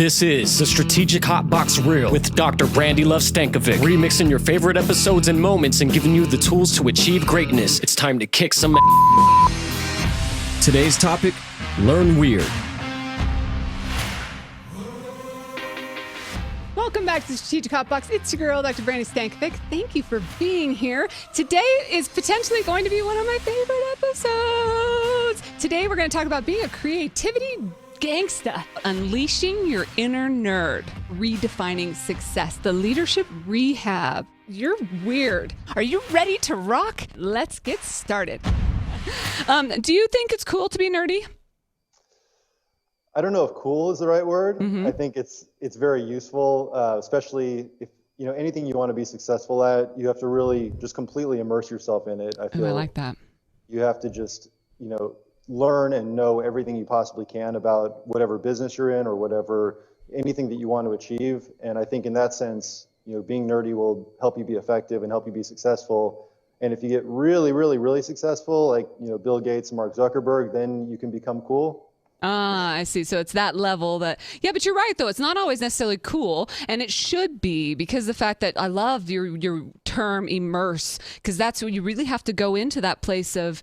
This is the Strategic Hotbox Real with Dr. Brandi Stankovic, remixing your favorite episodes and moments and giving you the tools to achieve greatness. It's time to kick some ass. Today's topic, learn weird. Welcome back to the Strategic Hotbox. It's your girl, Dr. Brandi Stankovic. Thank you for being here. Today is potentially going to be one of my favorite episodes. Today we're going to talk about being a creativity gangsta, unleashing your inner nerd, redefining success, the leadership rehab. You're weird. Are you ready to rock? Let's get started. Do you think it's cool to be nerdy? I don't know if cool is the right word. I think it's very useful, especially if anything you want to be successful at, you have to really just completely immerse yourself in it. I feel I like that. You have to just learn and know everything you possibly can about whatever business you're in or anything that you want to achieve. And I think in that sense, being nerdy will help you be effective and help you be successful. And if you get really, really, really successful, like Bill Gates and Mark Zuckerberg, then you can become cool. I see. So it's that level yeah, but you're right, though. It's not always necessarily cool. And it should be, because the fact that I love your term immerse, because that's when you really have to go into that place of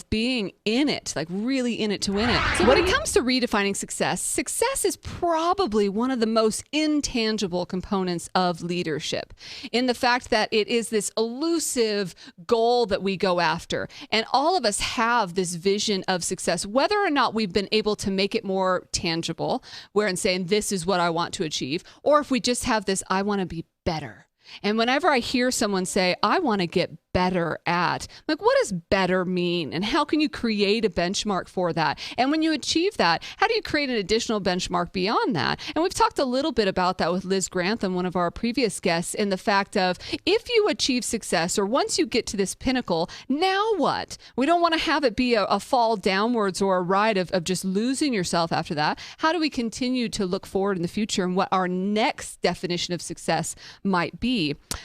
being in it, like really in it to win it. So when it comes to redefining success is probably one of the most intangible components of leadership, in the fact that it is this elusive goal that we go after. And all of us have this vision of success, whether or not we've been able to make it more tangible, where in saying this is what I want to achieve, or if we just have this, I want to be better. And whenever I hear someone say, I want to get better at, like, what does better mean? And how can you create a benchmark for that? And when you achieve that, how do you create an additional benchmark beyond that? And we've talked a little bit about that with Liz Grantham, one of our previous guests, in the fact of, if you achieve success, or once you get to this pinnacle, now what? We don't want to have it be a fall downwards or a ride of just losing yourself after that. How do we continue to look forward in the future and what our next definition of success might be?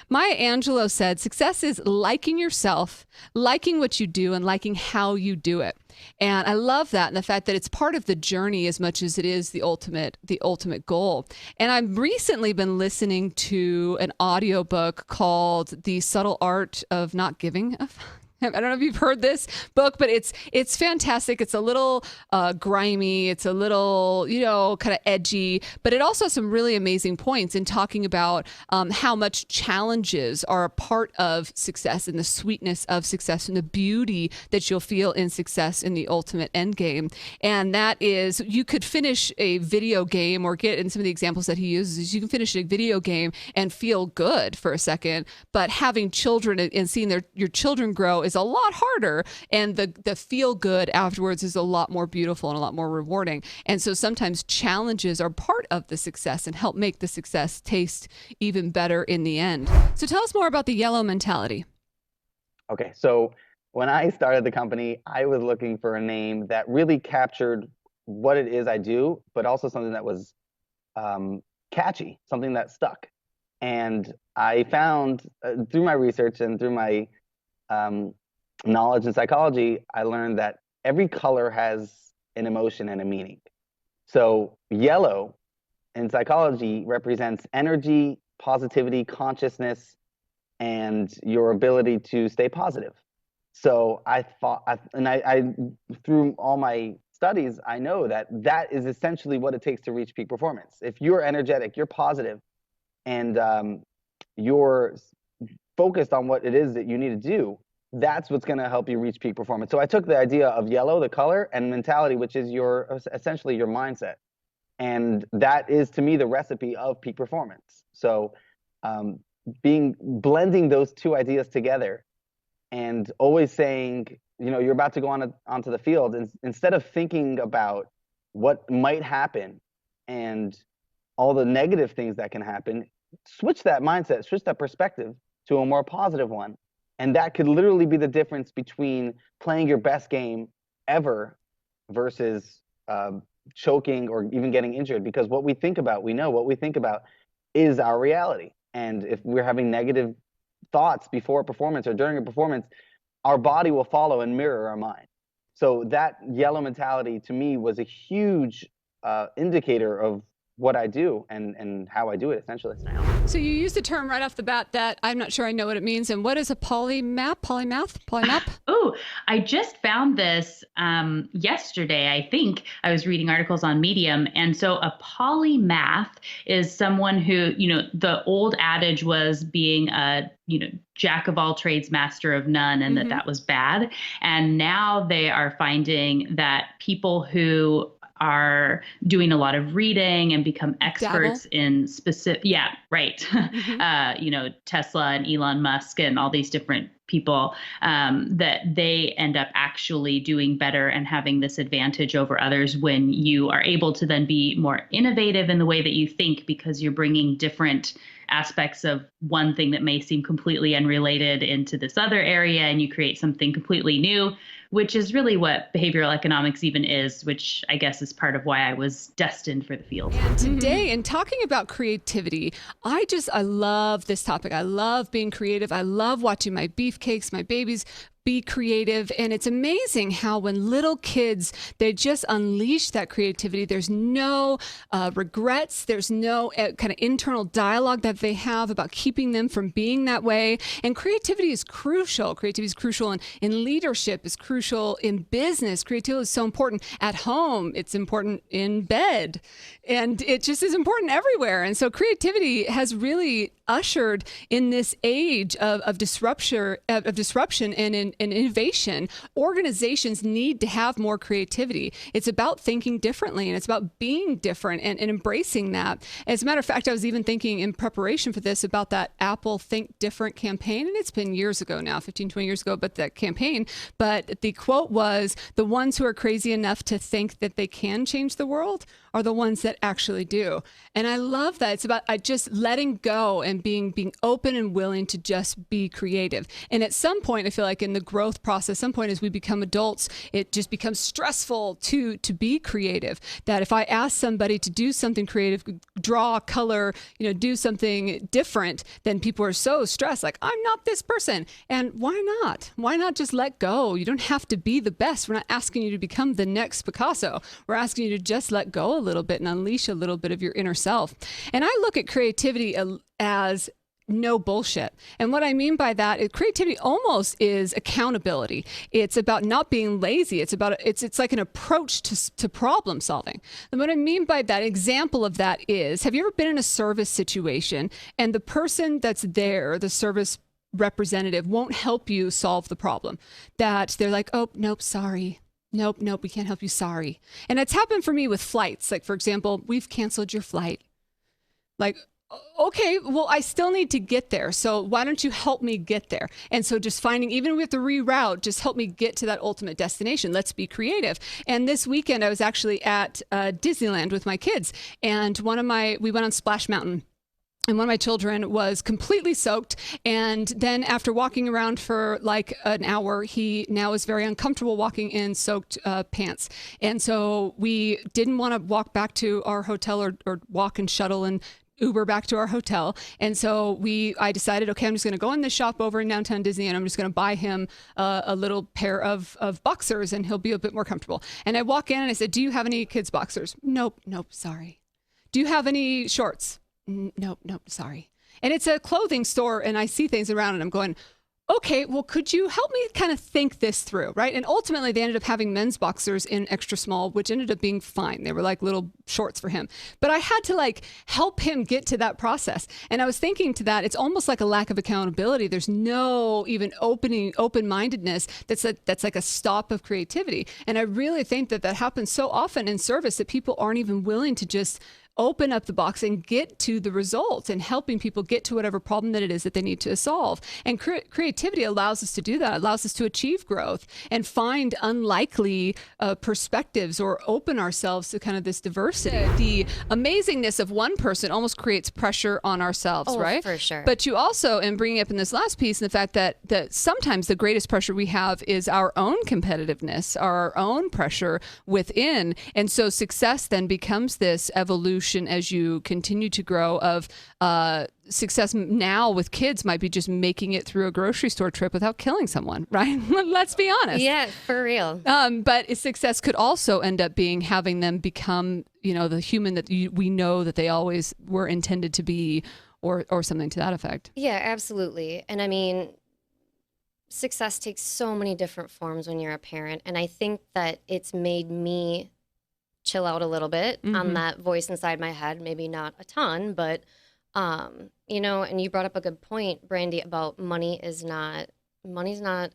Maya Angelou said, success is liking yourself, liking what you do, and liking how you do it. And I love that, and the fact that it's part of the journey as much as it is the ultimate goal. And I've recently been listening to an audiobook called The Subtle Art of Not Giving a I don't know if you've heard this book, but it's fantastic. It's a little grimy. It's a little, kind of edgy, but it also has some really amazing points in talking about how much challenges are a part of success, and the sweetness of success, and the beauty that you'll feel in success in the ultimate end game. And that is, you could finish a video game, or get in some of the examples that he uses, you can finish a video game and feel good for a second, but having children and seeing your children grow is a lot harder, and the feel good afterwards is a lot more beautiful and a lot more rewarding. And so sometimes challenges are part of the success and help make the success taste even better in the end. So tell us more about the yellow mentality. Okay, so when I started the company, I was looking for a name that really captured what it is I do, but also something that was catchy, something that stuck. And I found through my research and through my knowledge in psychology, I learned that every color has an emotion and a meaning. So yellow in psychology represents energy, positivity, consciousness, and your ability to stay positive. So I thought, through all my studies, I know that is essentially what it takes to reach peak performance. If you're energetic, you're positive, and you're focused on what it is that you need to do, that's what's going to help you reach peak performance. So I took the idea of yellow, the color, and mentality, which is essentially your mindset. And that is, to me, the recipe of peak performance. So blending those two ideas together, and always saying, you're about to go onto the field, and instead of thinking about what might happen and all the negative things that can happen, switch that mindset, switch that perspective to a more positive one. And that could literally be the difference between playing your best game ever versus choking or even getting injured. Because what we think about, we know what we think about is our reality. And if we're having negative thoughts before a performance or during a performance, our body will follow and mirror our mind. So that yellow mentality, to me, was a huge indicator of what I do and how I do it essentially. So you used a term right off the bat that I'm not sure I know what it means. And what is a polymath? Oh, I just found this yesterday. I think I was reading articles on Medium. And so a polymath is someone who, the old adage was being a, jack of all trades, master of none, and that was bad. And now they are finding that people who are doing a lot of reading and become experts in specific, Tesla and Elon Musk and all these different people, that they end up actually doing better and having this advantage over others when you are able to then be more innovative in the way that you think, because you're bringing different aspects of one thing that may seem completely unrelated into this other area, and you create something completely new, which is really what behavioral economics even is, which I guess is part of why I was destined for the field. And today, in talking about creativity, I love this topic. I love being creative. I love watching my beefcakes, my babies be creative. And it's amazing how when little kids, they just unleash that creativity, there's no regrets. There's no kind of internal dialogue that they have about keeping them from being that way. And creativity is crucial. Creativity is crucial in leadership. It's crucial in business. Creativity is so important at home. It's important in bed. And it just is important everywhere. And so creativity has really ushered in this age of disruption and in innovation. Organizations need to have more creativity. It's about thinking differently, and it's about being different and embracing that. As a matter of fact, I was even thinking in preparation for this about that Apple Think Different campaign, and it's been years ago now, 15, 20 years ago, but that campaign. But the quote was, the ones who are crazy enough to think that they can change the world are the ones that actually do. And I love that. It's about just letting go and being open and willing to just be creative. And at some point, I feel like in the growth process, some point as we become adults, it just becomes stressful to be creative. That if I ask somebody to do something creative, draw, color, do something different, then people are so stressed, like, I'm not this person. And why not? Why not just let go? You don't have to be the best. We're not asking you to become the next Picasso. We're asking you to just let go a little bit and unleash a little bit of your inner self. And I look at creativity as no bullshit. And what I mean by that is creativity almost is accountability. It's about not being lazy. It's like an approach to problem solving. And what I mean by that example of that is, have you ever been in a service situation and the person that's there, the service representative, won't help you solve the problem? That they're like, oh, nope, sorry. Nope, we can't help you, sorry. And it's happened for me with flights. Like, for example, we've canceled your flight. Like, okay, well, I still need to get there. So why don't you help me get there? And so just finding, even if we have to reroute, just help me get to that ultimate destination. Let's be creative. And this weekend, I was actually at Disneyland with my kids. And we went on Splash Mountain. And one of my children was completely soaked. And then after walking around for like an hour, he now is very uncomfortable walking in soaked pants. And so we didn't want to walk back to our hotel or walk and shuttle and Uber back to our hotel. And so I decided, okay, I'm just going to go in this shop over in downtown Disney, and I'm just going to buy him a little pair of boxers, and he'll be a bit more comfortable. And I walk in and I said, do you have any kids boxers? Nope, sorry. Do you have any shorts? Nope, sorry. And it's a clothing store, and I see things around and I'm going, okay, well, could you help me kind of think this through, right? And ultimately they ended up having men's boxers in extra small, which ended up being fine. They were like little shorts for him. But I had to help him get to that process. And I was thinking to that, it's almost like a lack of accountability. There's no even open-mindedness that's like a stop of creativity. And I really think that happens so often in service that people aren't even willing to just open up the box and get to the results, and helping people get to whatever problem that it is that they need to solve. And creativity allows us to do that. It allows us to achieve growth and find unlikely perspectives, or open ourselves to kind of this diversity. The amazingness of one person almost creates pressure on ourselves, right? For sure. But you also, in bringing up in this last piece, the fact that sometimes the greatest pressure we have is our own competitiveness, our own pressure within. And so success then becomes this evolution evolution as you continue to grow of success now with kids might be just making it through a grocery store trip without killing someone, right? Let's be honest. Yeah, for real. But success could also end up being having them become, the human that we know that they always were intended to be, or something to that effect. Yeah, absolutely. And I mean, success takes so many different forms when you're a parent. And I think that it's made me chill out a little bit on that voice inside my head. Maybe not a ton, but, and you brought up a good point, Brandi, about money's not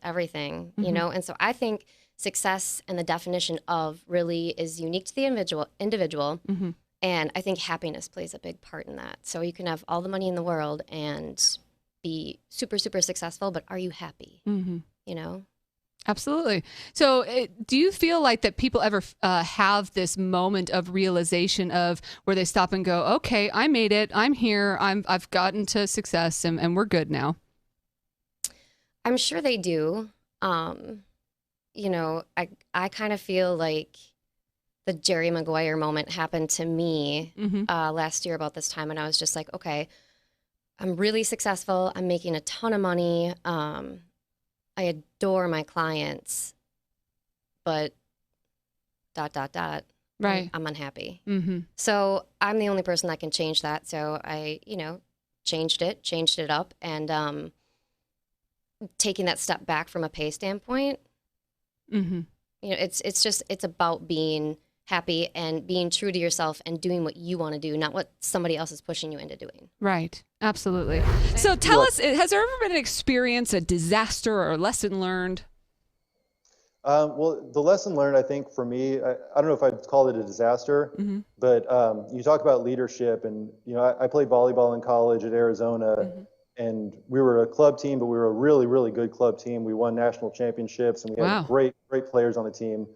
everything, And so I think success and the definition of really is unique to the individual. And I think happiness plays a big part in that. So you can have all the money in the world and be super, super successful, but are you happy? Absolutely. So do you feel like that people ever have this moment of realization of where they stop and go, okay, I made it. I'm here. I've gotten to success and we're good now? I'm sure they do. I kind of feel like the Jerry Maguire moment happened to me last year about this time. And I was just like, okay, I'm really successful. I'm making a ton of money. I adore my clients, but ... Right. I'm unhappy. So I'm the only person that can change that. So I, changed it up, and taking that step back from a pay standpoint, it's about being happy and being true to yourself and doing what you want to do, not what somebody else is pushing you into doing. Right. Absolutely. So tell us, has there ever been an experience, a disaster, or a lesson learned? Well, the lesson learned, I think, for me, I don't know if I'd call it a disaster, but you talk about leadership, and I played volleyball in college at Arizona, and we were a club team, but we were a really, really good club team. We won national championships, and we had great players on the team.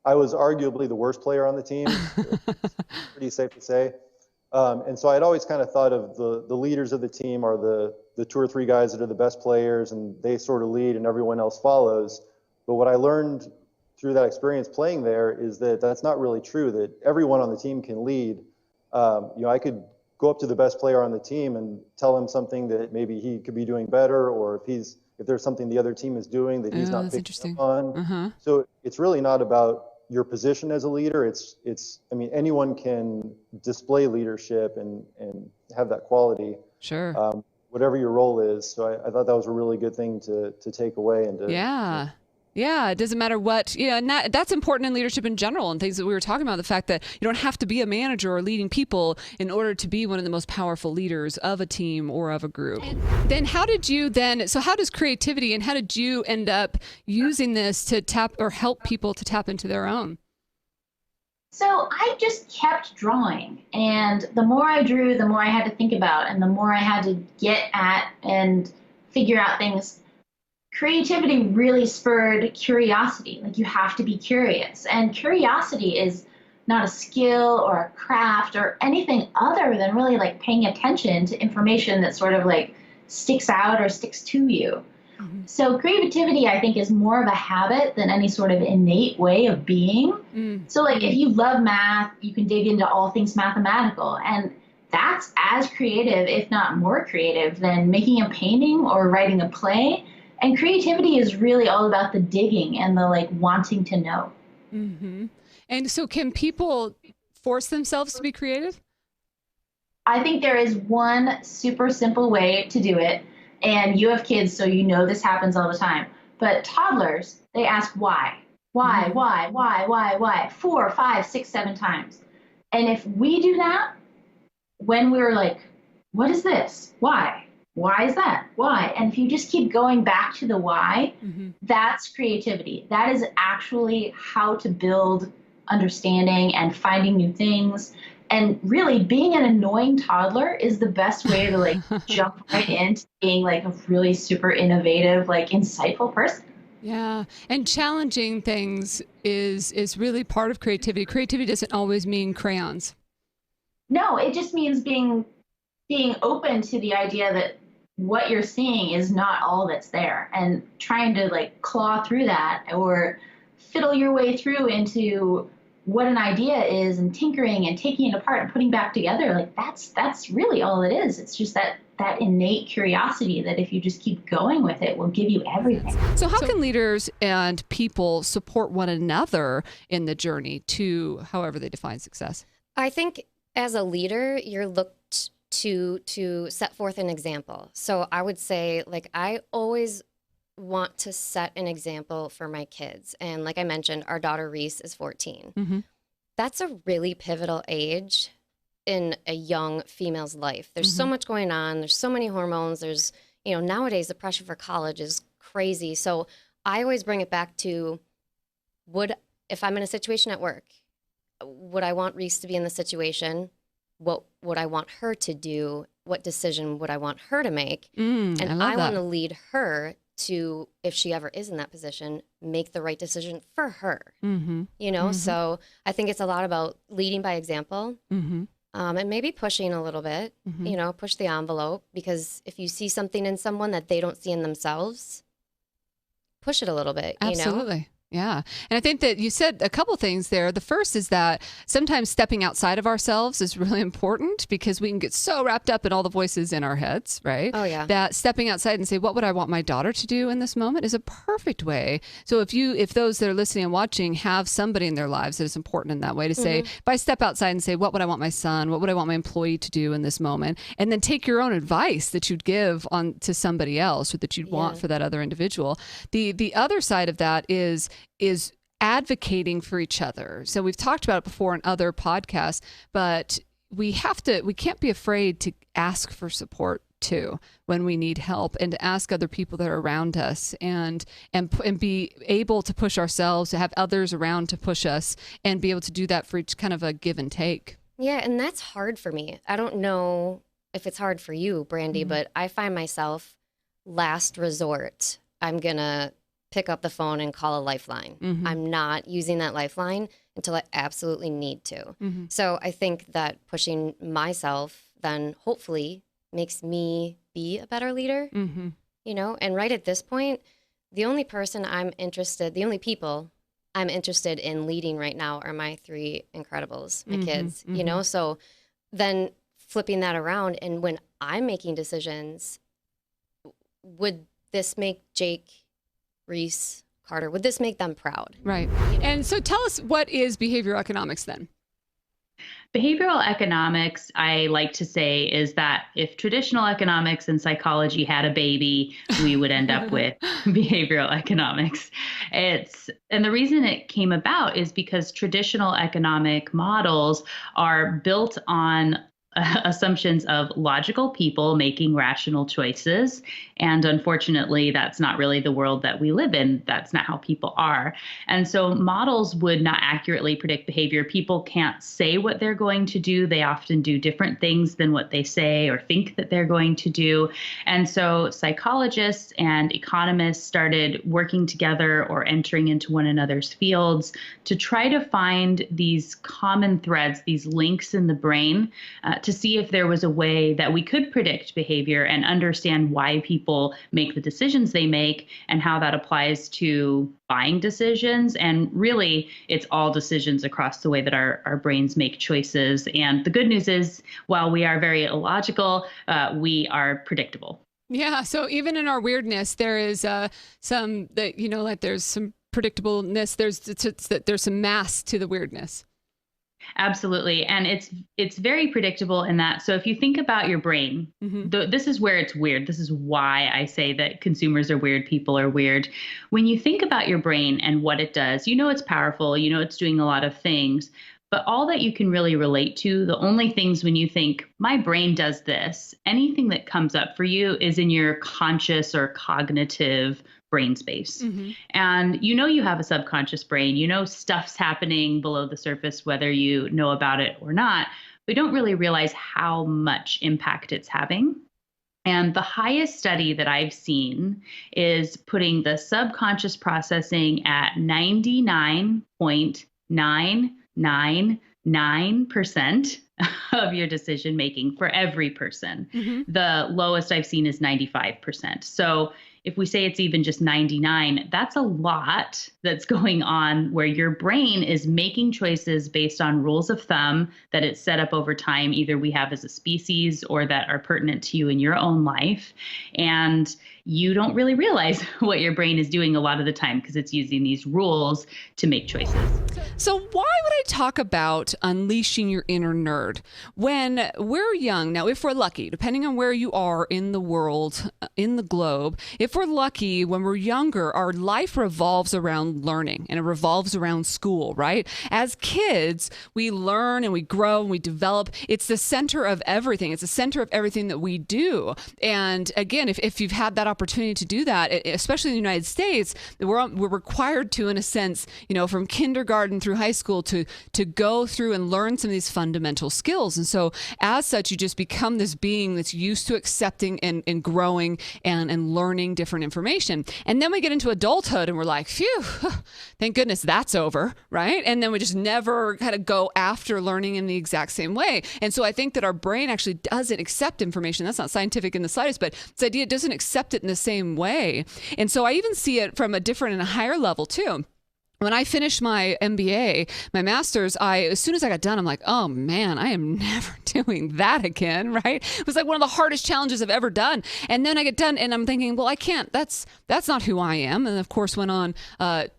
I was arguably the worst player on the team, pretty safe to say. And so I'd always kind of thought of the leaders of the team are the 2 or 3 guys that are the best players, and they sort of lead and everyone else follows. But what I learned through that experience playing there is that that's not really true, that everyone on the team can lead. I could go up to the best player on the team and tell him something that maybe he could be doing better, or if there's something the other team is doing that he's not picking up on. So it's really not about your position as a leader. Anyone can display leadership and have that quality. Sure. Whatever your role is. So I thought that was a really good thing to take away and to. Yeah. Yeah, it doesn't matter what, and that's important in leadership in general, and things that we were talking about, the fact that you don't have to be a manager or leading people in order to be one of the most powerful leaders of a team or of a group. And then how does creativity, and how did you end up using this to help people to tap into their own? So I just kept drawing, and the more I drew, the more I had to think about, and the more I had to get at and figure out things. Creativity really spurred curiosity. Like, you have to be curious. And curiosity is not a skill or a craft or anything other than really like paying attention to information that sort of like sticks out or sticks to you. So creativity, I think, is more of a habit than any sort of innate way of being. So like, if you love math, you can dig into all things mathematical. And that's as creative, if not more creative, than making a painting or writing a play. And creativity is really all about the digging and the like wanting to know. And so can people force themselves to be creative? I think there is one super simple way to do it. And you have kids, so you know this happens all the time. But toddlers, they ask why. Why? 4, 5, 6, 7 times. And if we do that, when we're like, what is this? Why? Why is that? Why? And if you just keep going back to the why, that's creativity. That is actually how to build understanding and finding new things. And really, being an annoying toddler is the best way to like jump right into being like a really super innovative, like insightful person. Yeah. And challenging things is really part of creativity. Creativity doesn't always mean crayons. No, it just means being open to the idea that what you're seeing is not all that's there, and trying to like claw through that or fiddle your way through into what an idea is and tinkering and taking it apart and putting back together, like that's really all it is. It's just that innate curiosity that if you just keep going with it will give you everything. So how can leaders and people support one another in the journey to however they define success? I think as a leader, you're looked to set forth an example. So I would say, like, I always want to set an example for my kids. And like I mentioned, our daughter Reese is 14. Mm-hmm. That's a really pivotal age in a young female's life. There's so much going on. There's so many hormones. There's, nowadays the pressure for college is crazy. So I always bring it back to, if I'm in a situation at work, would I want Reese to be in the situation? What would I want her to do? What decision would I want her to make? And I want to lead her to, if she ever is in that position, make the right decision for her. So I think it's a lot about leading by example. And maybe pushing a little bit, push the envelope, because if you see something in someone that they don't see in themselves, push it a little bit. Absolutely. Yeah. And I think that you said a couple things there. The first is that sometimes stepping outside of ourselves is really important, because we can get so wrapped up in all the voices in our heads, right? Oh, yeah. That stepping outside and say, what would I want my daughter to do in this moment, is a perfect way. So if those that are listening and watching have somebody in their lives that is important in that way, to say, if I step outside and say, what would I want my son, what would I want my employee to do in this moment? And then take your own advice that you'd give on to somebody else, or that you'd want for that other individual. The other side of that is advocating for each other. So we've talked about it before in other podcasts, but we can't be afraid to ask for support too when we need help, and to ask other people that are around us, and be able to push ourselves, to have others around to push us, and be able to do that for each kind of a give and take. Yeah. And that's hard for me. I don't know if it's hard for you, Brandi, but I find myself last resort. I'm going to pick up the phone and call a lifeline. I'm not using that lifeline until I absolutely need to. So I think that pushing myself then hopefully makes me be a better leader, and right at this point, the only people I'm interested in leading right now are my three Incredibles, my kids, so then flipping that around, and when I'm making decisions, would this make Jake, Reese, Carter, would this make them proud? Right. And so tell us, what is behavioral economics then? Behavioral economics, I like to say, is that if traditional economics and psychology had a baby, we would end up with behavioral economics. And the reason it came about is because traditional economic models are built on assumptions of logical people making rational choices. And unfortunately, that's not really the world that we live in. That's not how people are. And so models would not accurately predict behavior. People can't say what they're going to do. They often do different things than what they say or think that they're going to do. And so psychologists and economists started working together or entering into one another's fields to try to find these common threads, these links in the brain, to see if there was a way that we could predict behavior and understand why people make the decisions they make, and how that applies to buying decisions. And really, it's all decisions across the way that our brains make choices. And the good news is, while we are very illogical, we are predictable. Yeah. So even in our weirdness, there is some that, like there's some predictableness. There's some mass to the weirdness. Absolutely. And it's very predictable in that. So if you think about your brain, this is where it's weird. This is why I say that consumers are weird, people are weird. When you think about your brain and what it does, it's powerful, it's doing a lot of things. But all that you can really relate to, the only things when you think, my brain does this, anything that comes up for you is in your conscious or cognitive brain space. And you have a subconscious brain, stuff's happening below the surface, whether you know about it or not. We don't really realize how much impact it's having. And the highest study that I've seen is putting the subconscious processing at 99.999% of your decision making for every person. The lowest I've seen is 95%. So if we say it's even just 99, that's a lot that's going on where your brain is making choices based on rules of thumb that it's set up over time, either we have as a species or that are pertinent to you in your own life. And you don't really realize what your brain is doing a lot of the time because it's using these rules to make choices. So why would I talk about unleashing your inner nerd when we're young? Now, if we're lucky, depending on where you are in the world, in the globe, if we're lucky, when we're younger, our life revolves around learning and it revolves around school, right? As kids, we learn and we grow and we develop. It's the center of everything. It's the center of everything that we do. And again, if you've had that opportunity to do that, especially in the United States, we're required to, in a sense, from kindergarten through high school to go through and learn some of these fundamental skills. And so as such, you just become this being that's used to accepting and growing and learning different information. And then we get into adulthood and we're like, phew, thank goodness that's over, right? And then we just never kind of go after learning in the exact same way. And so I think that our brain actually doesn't accept information. That's not scientific in the slightest, but this idea it doesn't accept it in the same way. And so I even see it from a different and a higher level too. When I finished my MBA, my master's, as soon as I got done, I'm like, oh man, I am never doing that again, right? It was like one of the hardest challenges I've ever done. And then I get done and I'm thinking, well, I can't, that's not who I am. And of course went on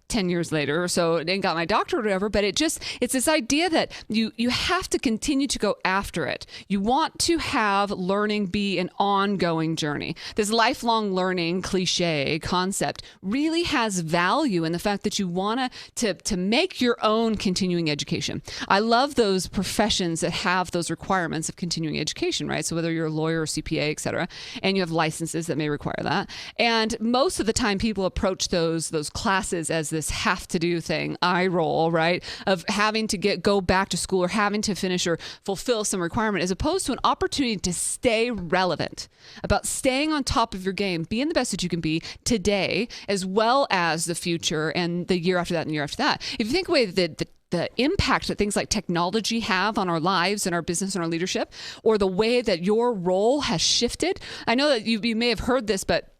10 years later or so and got my doctorate or whatever, but it's this idea that you have to continue to go after it. You want to have learning be an ongoing journey. This lifelong learning cliche concept really has value in the fact that you want to make your own continuing education. I love those professions that have those requirements of continuing education, right? So whether you're a lawyer or CPA, et cetera, and you have licenses that may require that. And most of the time people approach those classes as this have to do thing, eye roll, right? Of having to go back to school or having to finish or fulfill some requirement, as opposed to an opportunity to stay relevant, about staying on top of your game, being the best that you can be today, as well as the future and the year after that and the year after that. If you think away the impact that things like technology have on our lives and our business and our leadership, or the way that your role has shifted. I know that you may have heard this, but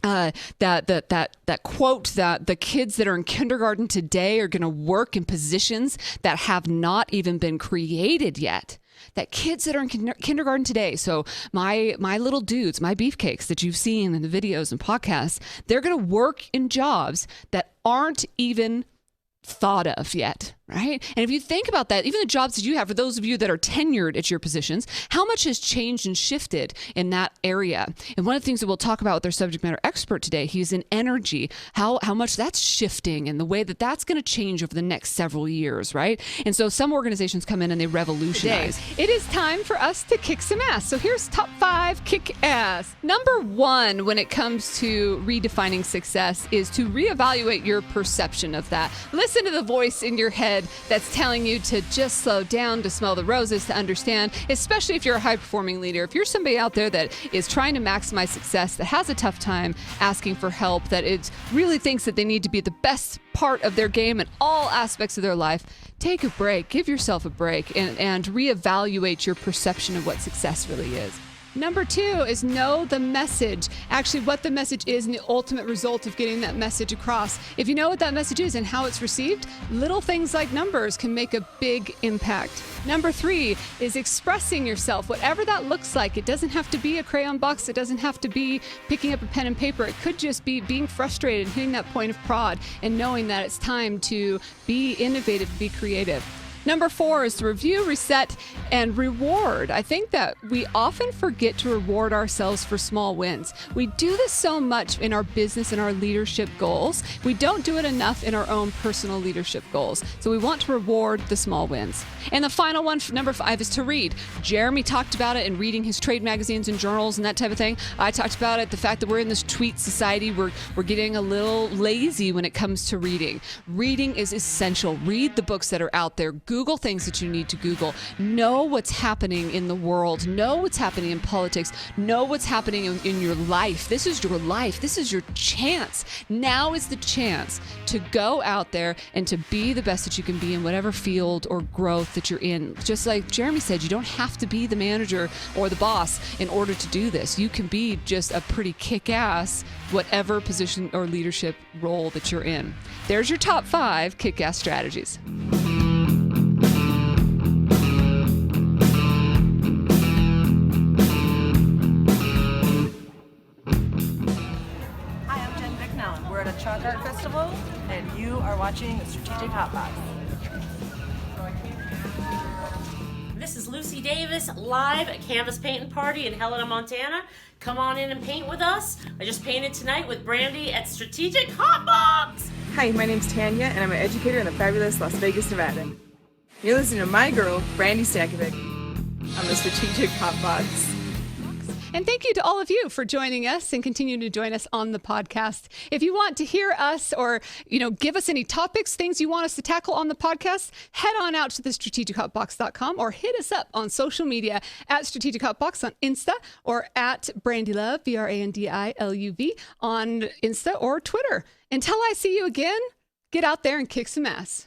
that quote that the kids that are in kindergarten today are going to work in positions that have not even been created yet. That kids that are in kindergarten today, so my little dudes, my beefcakes that you've seen in the videos and podcasts, they're going to work in jobs that aren't even thought of yet, right? And if you think about that, even the jobs that you have, for those of you that are tenured at your positions, how much has changed and shifted in that area? And one of the things that we'll talk about with our subject matter expert today, he's in energy, how much that's shifting and the way that that's going to change over the next several years, right? And so some organizations come in and they revolutionize. It is time for us to kick some ass. So here's top 5 kick ass. Number 1, when it comes to redefining success, is to reevaluate your perception of that. Listen to the voice in your head that's telling you to just slow down, to smell the roses, to understand, especially if you're a high-performing leader. If you're somebody out there that is trying to maximize success, that has a tough time asking for help, that it really thinks that they need to be the best part of their game in all aspects of their life, take a break, give yourself a break, and reevaluate your perception of what success really is. Number 2 is know the message. Actually, what the message is and the ultimate result of getting that message across. If you know what that message is and how it's received, little things like numbers can make a big impact. Number 3 is expressing yourself, whatever that looks like. It doesn't have to be a crayon box. It doesn't have to be picking up a pen and paper. It could just be being frustrated and hitting that point of prod and knowing that it's time to be innovative, be creative. Number 4 is to review, reset, and reward. I think that we often forget to reward ourselves for small wins. We do this so much in our business and our leadership goals. We don't do it enough in our own personal leadership goals. So we want to reward the small wins. And the final one, number 5, is to read. Jeremy talked about it in reading his trade magazines and journals and that type of thing. I talked about it, the fact that we're in this tweet society. We're getting a little lazy when it comes to reading. Reading is essential. Read the books that are out there. Google things that you need to Google. Know what's happening in the world. Know what's happening in politics. Know what's happening in your life. This is your life. This is your chance. Now is the chance to go out there and to be the best that you can be in whatever field or growth that you're in. Just like Jeremy said, you don't have to be the manager or the boss in order to do this. You can be just a pretty kick-ass whatever position or leadership role that you're in. There's your top 5 kick-ass strategies. We're at a chalk art festival, and you are watching the Strategic Hotbox. This is Lucy Davis, live at Canvas Painting Party in Helena, Montana. Come on in and paint with us. I just painted tonight with Brandi at Strategic Hotbox. Hi, my name's Tanya, and I'm an educator in the fabulous Las Vegas, Nevada. You're listening to my girl, Brandi Stankovic, on the Strategic Hotbox. And thank you to all of you for joining us and continuing to join us on the podcast. If you want to hear us or, give us any topics, things you want us to tackle on the podcast, head on out to the strategichotbox.com or hit us up on social media at Strategic Hotbox on Insta or at Brandilove, BRANDILUV on Insta or Twitter. Until I see you again, get out there and kick some ass.